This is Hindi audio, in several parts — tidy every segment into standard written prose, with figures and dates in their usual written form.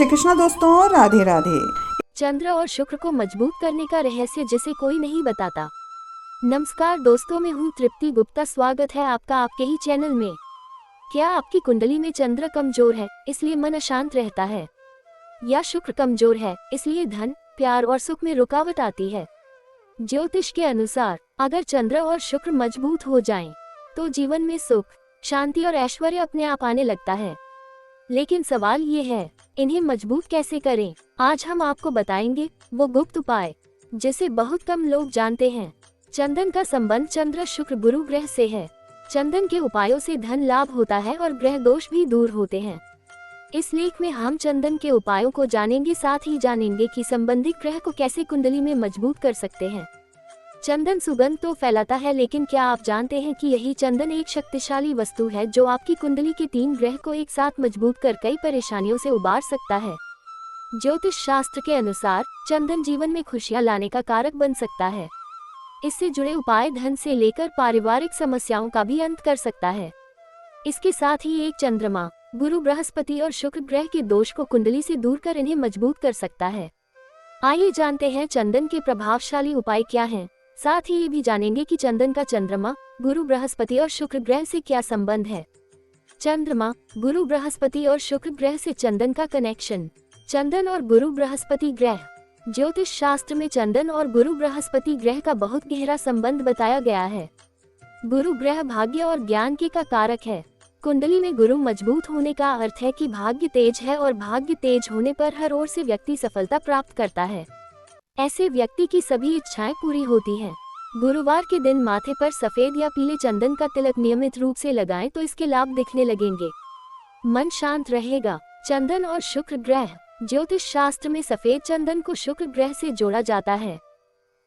श्री कृष्णा दोस्तों, राधे राधे। चंद्र और शुक्र को मजबूत करने का रहस्य जिसे कोई नहीं बताता। नमस्कार दोस्तों, मैं हूँ तृप्ति गुप्ता। स्वागत है आपका आपके ही चैनल में। क्या आपकी कुंडली में चंद्र कमजोर है इसलिए मन अशांत रहता है, या शुक्र कमजोर है इसलिए धन, प्यार और सुख में रुकावट आती है? ज्योतिष के अनुसार अगर चंद्र और शुक्र मजबूत हो जाएं, तो जीवन में सुख, शांति और ऐश्वर्य अपने आप आने लगता है। लेकिन सवाल ये है, इन्हें मजबूत कैसे करें? आज हम आपको बताएंगे वो गुप्त उपाय जिसे बहुत कम लोग जानते हैं। चंदन का संबंध चंद्र शुक्र गुरु ग्रह से है। चंदन के उपायों से धन लाभ होता है और ग्रह दोष भी दूर होते हैं। इस लेख में हम चंदन के उपायों को जानेंगे, साथ ही जानेंगे कि संबंधित ग्रह को कैसे कुंडली में मजबूत कर सकते हैं। चंदन सुगंध तो फैलाता है, लेकिन क्या आप जानते हैं कि यही चंदन एक शक्तिशाली वस्तु है जो आपकी कुंडली के 3 ग्रह को एक साथ मजबूत कर कई परेशानियों से उबार सकता है। ज्योतिष शास्त्र के अनुसार चंदन जीवन में खुशियां लाने का कारक बन सकता है। इससे जुड़े उपाय धन से लेकर पारिवारिक समस्याओं का भी अंत कर सकता है। इसके साथ ही एक चंद्रमा, गुरु, बृहस्पति और शुक्र ग्रह के दोष को कुंडली से दूर कर इन्हें मजबूत कर सकता है। आइए जानते हैं चंदन के प्रभावशाली उपाय क्या हैं। साथ ही ये भी जानेंगे कि चंदन का चंद्रमा, गुरु, बृहस्पति और शुक्र ग्रह से क्या संबंध है। चंद्रमा, गुरु, बृहस्पति और शुक्र ग्रह से चंदन का कनेक्शन। चंदन और गुरु बृहस्पति ग्रह। ज्योतिष शास्त्र में चंदन और गुरु बृहस्पति ग्रह का बहुत गहरा संबंध बताया गया है। गुरु ग्रह भाग्य और ज्ञान के का कारक है। कुंडली में गुरु मजबूत होने का अर्थ है कि भाग्य तेज है, और भाग्य तेज होने पर हर ओर से व्यक्ति सफलता प्राप्त करता है। ऐसे व्यक्ति की सभी इच्छाएं पूरी होती हैं। गुरुवार के दिन माथे पर सफेद या पीले चंदन का तिलक नियमित रूप से लगाएं तो इसके लाभ दिखने लगेंगे। मन शांत रहेगा। चंदन और शुक्र ग्रह। ज्योतिष शास्त्र में सफेद चंदन को शुक्र ग्रह से जोड़ा जाता है।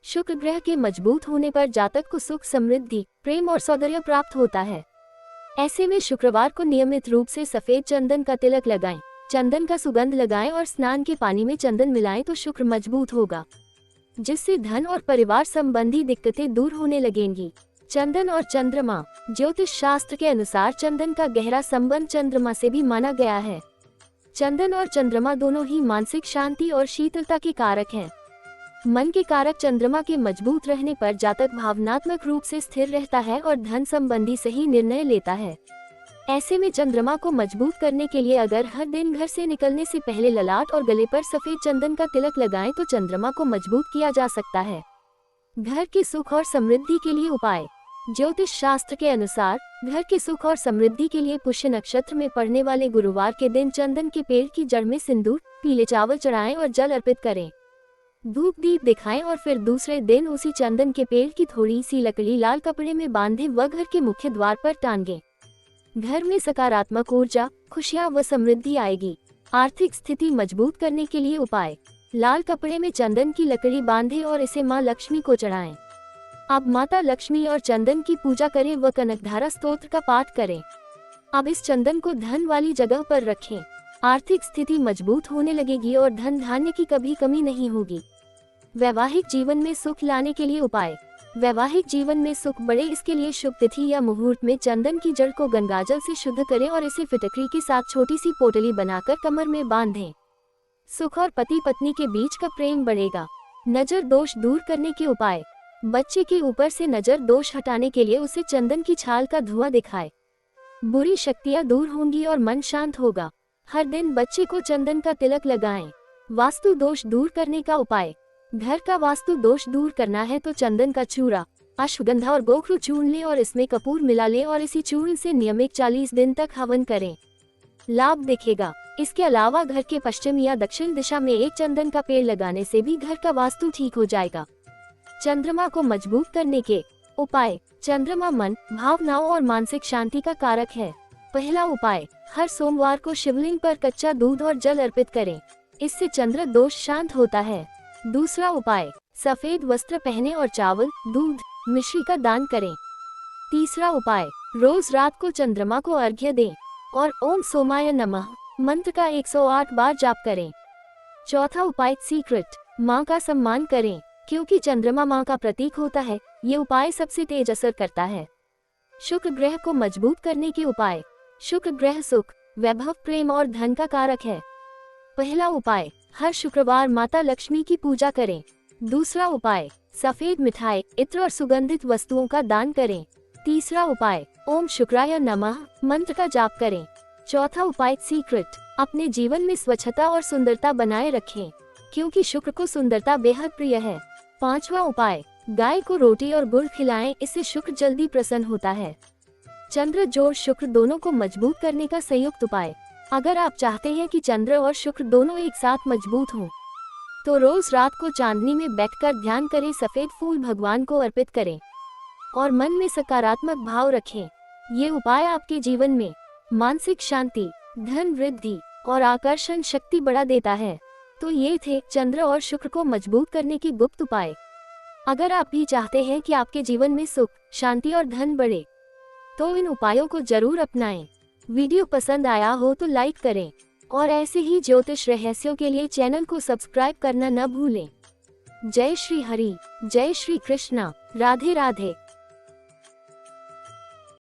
शुक्र ग्रह के मजबूत होने पर जातक को सुख, समृद्धि, प्रेम और सौंदर्य प्राप्त होता है। ऐसे में शुक्रवार को नियमित रूप से सफेद चंदन का तिलक लगाएं, चंदन का सुगंध लगाएं और स्नान के पानी में चंदन मिलाएं तो शुक्र मजबूत होगा, जिससे धन और परिवार संबंधी दिक्कतें दूर होने लगेंगी। चंदन और चंद्रमा। ज्योतिष शास्त्र के अनुसार चंदन का गहरा संबंध चंद्रमा से भी माना गया है। चंदन और चंद्रमा दोनों ही मानसिक शांति और शीतलता के कारक हैं। मन के कारक चंद्रमा के मजबूत रहने पर जातक भावनात्मक रूप से स्थिर रहता है और धन संबंधी सही निर्णय लेता है। ऐसे में चंद्रमा को मजबूत करने के लिए अगर हर दिन घर से निकलने से पहले ललाट और गले पर सफेद चंदन का तिलक लगाएं तो चंद्रमा को मजबूत किया जा सकता है। घर के सुख और समृद्धि के लिए उपाय। ज्योतिष शास्त्र के अनुसार घर के सुख और समृद्धि के लिए पुष्य नक्षत्र में पड़ने वाले गुरुवार के दिन चंदन के पेड़ की जड़ में सिंदूर, पीले चावल चढ़ाएं और जल अर्पित करें। धूप दीप दिखाएं और फिर दूसरे दिन उसी चंदन के पेड़ की थोड़ी सी लकड़ी लाल कपड़े में बांधे व घर के मुख्य द्वार पर टांगे। घर में सकारात्मक ऊर्जा, खुशियां व समृद्धि आएगी। आर्थिक स्थिति मजबूत करने के लिए उपाय। लाल कपड़े में चंदन की लकड़ी बांधे और इसे मां लक्ष्मी को चढ़ाएं। अब माता लक्ष्मी और चंदन की पूजा करें व कनकधारा स्तोत्र का पाठ करें। अब इस चंदन को धन वाली जगह पर रखें। आर्थिक स्थिति मजबूत होने लगेगी और धन धान्य की कभी कमी नहीं होगी। वैवाहिक जीवन में सुख लाने के लिए उपाय। वैवाहिक जीवन में सुख बढ़े, इसके लिए शुभ तिथि या मुहूर्त में चंदन की जड़ को गंगाजल से शुद्ध करें और इसे फिटकरी के साथ छोटी सी पोटली बनाकर कमर में बांधें। सुख और पति पत्नी के बीच का प्रेम बढ़ेगा। नजर दोष दूर करने के उपाय। बच्चे के ऊपर से नजर दोष हटाने के लिए उसे चंदन की छाल का धुआं दिखाएं। बुरी शक्तियां दूर होंगी और मन शांत होगा। हर दिन बच्चे को चंदन का तिलक लगाएं। वास्तु दोष दूर करने का उपाय। घर का वास्तु दोष दूर करना है तो चंदन का चूरा, अश्वगंधा और गोखरू चूर्ण लें और इसमें कपूर मिला लें और इसी चूर्ण से नियमित 40 दिन तक हवन करें। लाभ दिखेगा। इसके अलावा घर के पश्चिम या दक्षिण दिशा में एक चंदन का पेड़ लगाने से भी घर का वास्तु ठीक हो जाएगा। चंद्रमा को मजबूत करने के उपाय। चंद्रमा मन, भावनाओं और मानसिक शांति का कारक है। पहला उपाय, हर सोमवार को शिवलिंग पर कच्चा दूध और जल अर्पित करें। इससे चंद्र दोष शांत होता है। दूसरा उपाय, सफेद वस्त्र पहने और चावल, दूध, मिश्री का दान करें। तीसरा उपाय, रोज रात को चंद्रमा को अर्घ्य दें और ओम सोमाय नमः मंत्र का 108 बार जाप करें। चौथा उपाय, सीक्रेट, माँ का सम्मान करें क्योंकि चंद्रमा माँ का प्रतीक होता है। ये उपाय सबसे तेज असर करता है। शुक्र ग्रह को मजबूत करने के उपाय। शुक्र ग्रह सुख, वैभव, प्रेम और धन का कारक है। पहला उपाय, हर शुक्रवार माता लक्ष्मी की पूजा करें। दूसरा उपाय, सफेद मिठाई, इत्र और सुगंधित वस्तुओं का दान करें। तीसरा उपाय, ओम शुक्राय नमः मंत्र का जाप करें। चौथा उपाय, सीक्रेट, अपने जीवन में स्वच्छता और सुंदरता बनाए रखें, क्योंकि शुक्र को सुंदरता बेहद प्रिय है। पांचवा उपाय, गाय को रोटी और गुड़ खिलाएं, इससे शुक्र जल्दी प्रसन्न होता है। चंद्र जोड़ शुक्र दोनों को मजबूत करने का संयुक्त उपाय। अगर आप चाहते हैं कि चंद्र और शुक्र दोनों एक साथ मजबूत हों, तो रोज रात को चांदनी में बैठकर ध्यान करें, सफेद फूल भगवान को अर्पित करें और मन में सकारात्मक भाव रखें। ये उपाय आपके जीवन में मानसिक शांति, धन वृद्धि और आकर्षण शक्ति बढ़ा देता है। तो ये थे चंद्र और शुक्र को मजबूत करने के गुप्त उपाय। अगर आप भी चाहते हैं कि आपके जीवन में सुख, शांति और धन बढ़े, तो इन उपायों को जरूर अपनाएं। वीडियो पसंद आया हो तो लाइक करें और ऐसे ही ज्योतिष रहस्यों के लिए चैनल को सब्सक्राइब करना न भूलें। जय श्री हरि, जय श्री कृष्णा, राधे राधे।